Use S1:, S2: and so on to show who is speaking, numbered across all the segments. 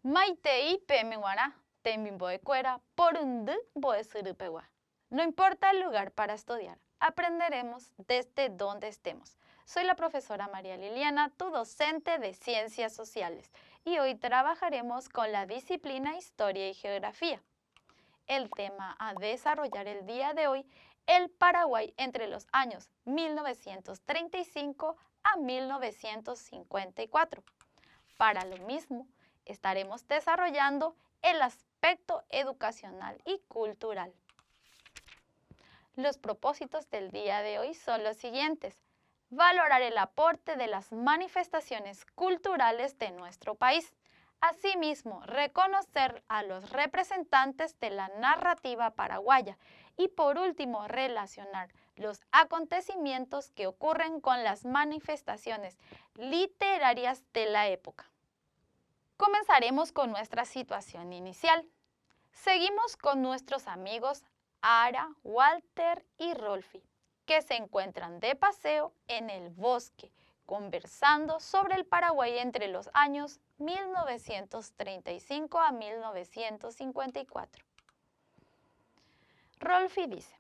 S1: Maitei pemeguara, temimboecuera, porundu boesurupegua. No importa el lugar para estudiar, aprenderemos desde donde estemos. Soy la profesora María Liliana, tu docente de Ciencias Sociales, y hoy trabajaremos con la disciplina Historia y Geografía. El tema a desarrollar el día de hoy, el Paraguay entre los años 1935 a 1954. Para lo mismo, estaremos desarrollando el aspecto educacional y cultural. Los propósitos del día de hoy son los siguientes: valorar el aporte de las manifestaciones culturales de nuestro país. Asimismo, reconocer a los representantes de la narrativa paraguaya y, por último, relacionar los acontecimientos que ocurren con las manifestaciones literarias de la época. Comenzaremos con nuestra situación inicial. Seguimos con nuestros amigos Ara, Walter y Rolfi, que se encuentran de paseo en el bosque, conversando sobre el Paraguay entre los años 1935 a 1954. Rolfi dice: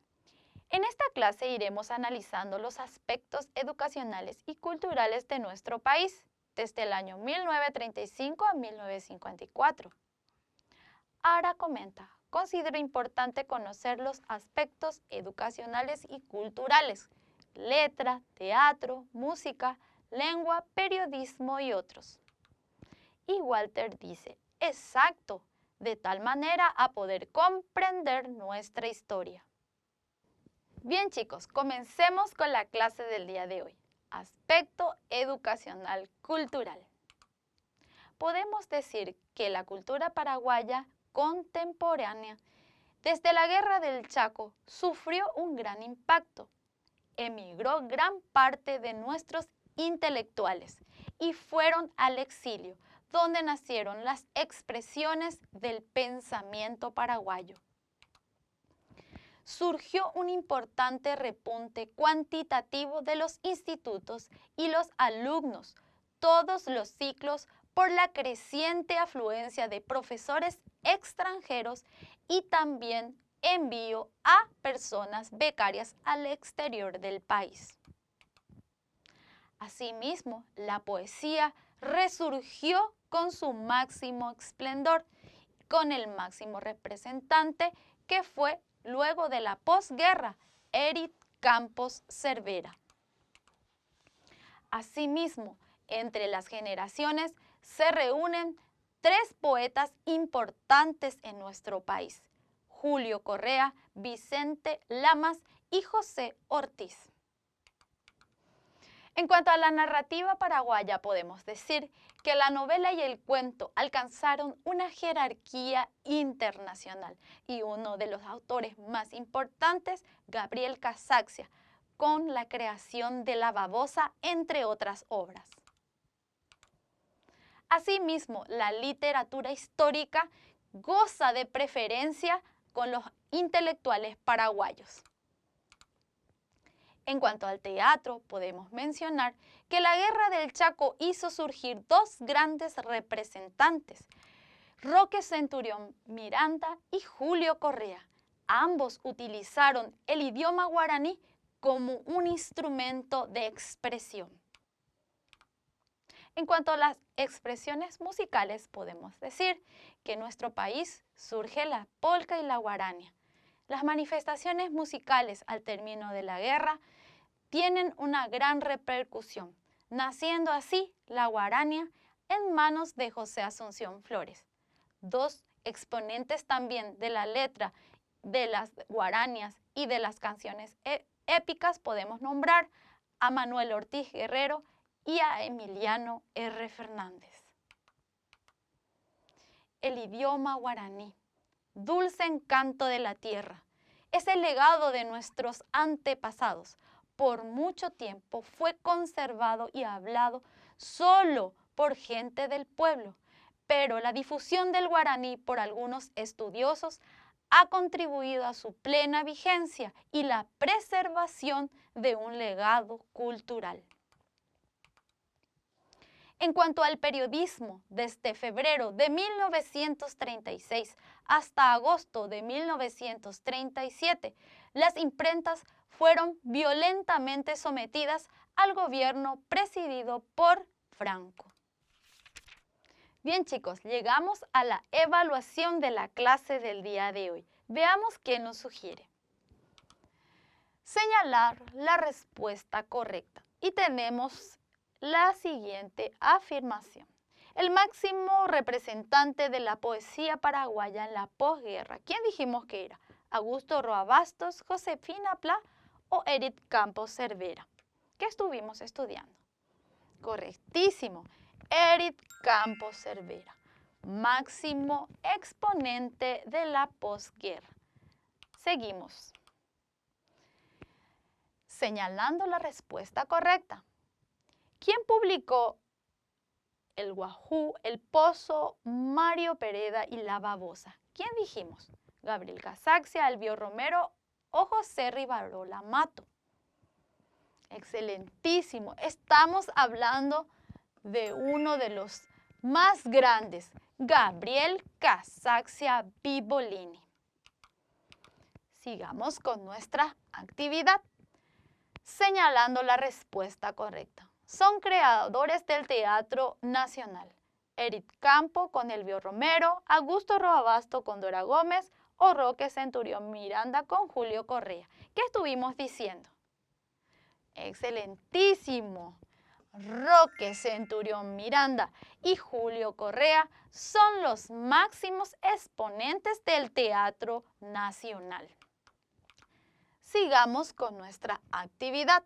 S1: en esta clase iremos analizando los aspectos educacionales y culturales de nuestro país desde el año 1935 a 1954. Ara comenta: considero importante conocer los aspectos educacionales y culturales, letra, teatro, música, lengua, periodismo y otros. Y Walter dice: exacto, de tal manera a poder comprender nuestra historia. Bien chicos, comencemos con la clase del día de hoy. Aspecto educacional cultural. Podemos decir que la cultura paraguaya contemporánea, desde la Guerra del Chaco, sufrió un gran impacto. Emigró gran parte de nuestros intelectuales y fueron al exilio, donde nacieron las expresiones del pensamiento paraguayo. Surgió un importante repunte cuantitativo de los institutos y los alumnos, todos los ciclos, por la creciente afluencia de profesores extranjeros y también envío a personas becarias al exterior del país. Asimismo, la poesía resurgió con su máximo esplendor, con el máximo representante que fue, luego de la posguerra, Eric Campos Cervera. Asimismo, entre las generaciones se reúnen tres poetas importantes en nuestro país: Julio Correa, Vicente Lamas y José Ortiz. En cuanto a la narrativa paraguaya, podemos decir que la novela y el cuento alcanzaron una jerarquía internacional y uno de los autores más importantes, Gabriel Casaxia, con la creación de La Babosa, entre otras obras. Asimismo, la literatura histórica goza de preferencia con los intelectuales paraguayos. En cuanto al teatro, podemos mencionar que la Guerra del Chaco hizo surgir dos grandes representantes: Roque Centurión Miranda y Julio Correa. Ambos utilizaron el idioma guaraní como un instrumento de expresión. En cuanto a las expresiones musicales, podemos decir que en nuestro país surge la polca y la guarania. Las manifestaciones musicales al término de la guerra tienen una gran repercusión, naciendo así la guarania en manos de José Asunción Flores. Dos exponentes también de la letra de las guaranias y de las canciones épicas podemos nombrar a Manuel Ortiz Guerrero y a Emiliano R. Fernández. El idioma guaraní, dulce encanto de la tierra, es el legado de nuestros antepasados. Por mucho tiempo fue conservado y hablado solo por gente del pueblo, pero la difusión del guaraní por algunos estudiosos ha contribuido a su plena vigencia y la preservación de un legado cultural. En cuanto al periodismo, desde febrero de 1936 hasta agosto de 1937, las imprentas fueron violentamente sometidas al gobierno presidido por Franco. Bien chicos, llegamos a la evaluación de la clase del día de hoy. Veamos qué nos sugiere. Señalar la respuesta correcta. Y tenemos la siguiente afirmación. El máximo representante de la poesía paraguaya en la posguerra. ¿Quién dijimos que era? ¿Augusto Roa Bastos, Josefina Pla o Edith Campos Cervera? ¿Qué estuvimos estudiando? Correctísimo. Edith Campos Cervera, máximo exponente de la posguerra. Seguimos. Señalando la respuesta correcta. ¿Quién publicó El Guajú, El Pozo, Mario Pereda y La Babosa? ¿Quién dijimos? Gabriel Casaxia, Elvio Romero o José Rivarola Mato. Excelentísimo. Estamos hablando de uno de los más grandes, Gabriel Casaxia Bibolini. Sigamos con nuestra actividad, señalando la respuesta correcta. Son creadores del Teatro Nacional. Edith Campo con Elvio Romero, Augusto Roa Bastos con Dora Gómez o Roque Centurión Miranda con Julio Correa. ¿Qué estuvimos diciendo? Excelentísimo. Roque Centurión Miranda y Julio Correa son los máximos exponentes del Teatro Nacional. Sigamos con nuestra actividad.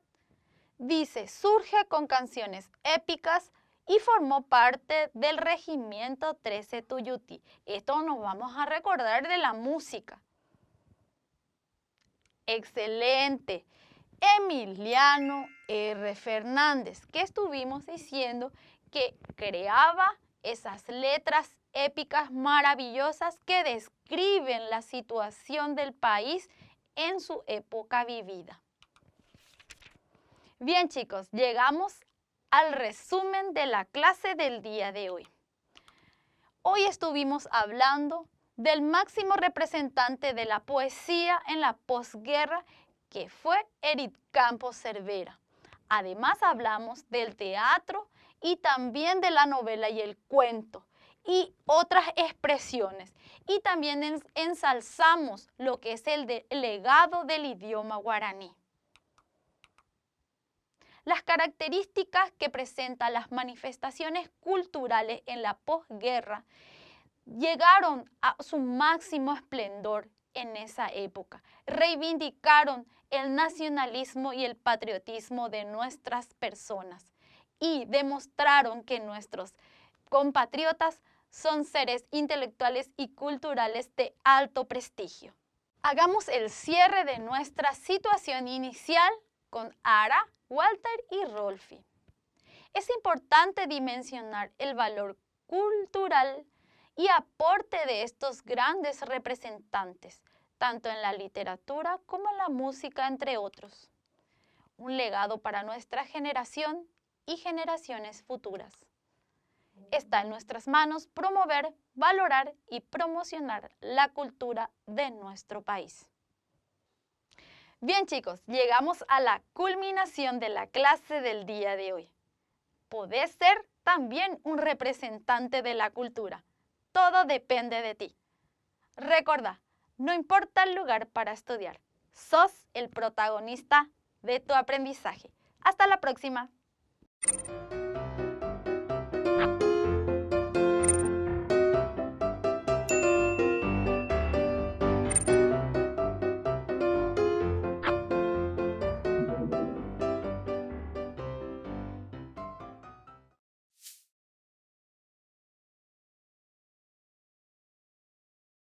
S1: Dice, surge con canciones épicas y formó parte del Regimiento 13 Tuyutí. Esto nos vamos a recordar de la música. Excelente. Emiliano R. Fernández, que estuvimos diciendo que creaba esas letras épicas maravillosas que describen la situación del país en su época vivida. Bien chicos, llegamos al resumen de la clase del día de hoy. Hoy estuvimos hablando del máximo representante de la poesía en la posguerra, que fue Edith Campos Cervera. Además hablamos del teatro y también de la novela y el cuento y otras expresiones. Y también ensalzamos lo que es el legado del idioma guaraní. Las características que presentan las manifestaciones culturales en la posguerra llegaron a su máximo esplendor en esa época. Reivindicaron el nacionalismo y el patriotismo de nuestras personas y demostraron que nuestros compatriotas son seres intelectuales y culturales de alto prestigio. Hagamos el cierre de nuestra situación inicial con Ara, Walter y Rolfi. Es importante dimensionar el valor cultural y aporte de estos grandes representantes, tanto en la literatura como en la música, entre otros. Un legado para nuestra generación y generaciones futuras. Está en nuestras manos promover, valorar y promocionar la cultura de nuestro país. Bien chicos, llegamos a la culminación de la clase del día de hoy. Podés ser también un representante de la cultura. Todo depende de ti. Recordá, no importa el lugar para estudiar, sos el protagonista de tu aprendizaje. Hasta la próxima.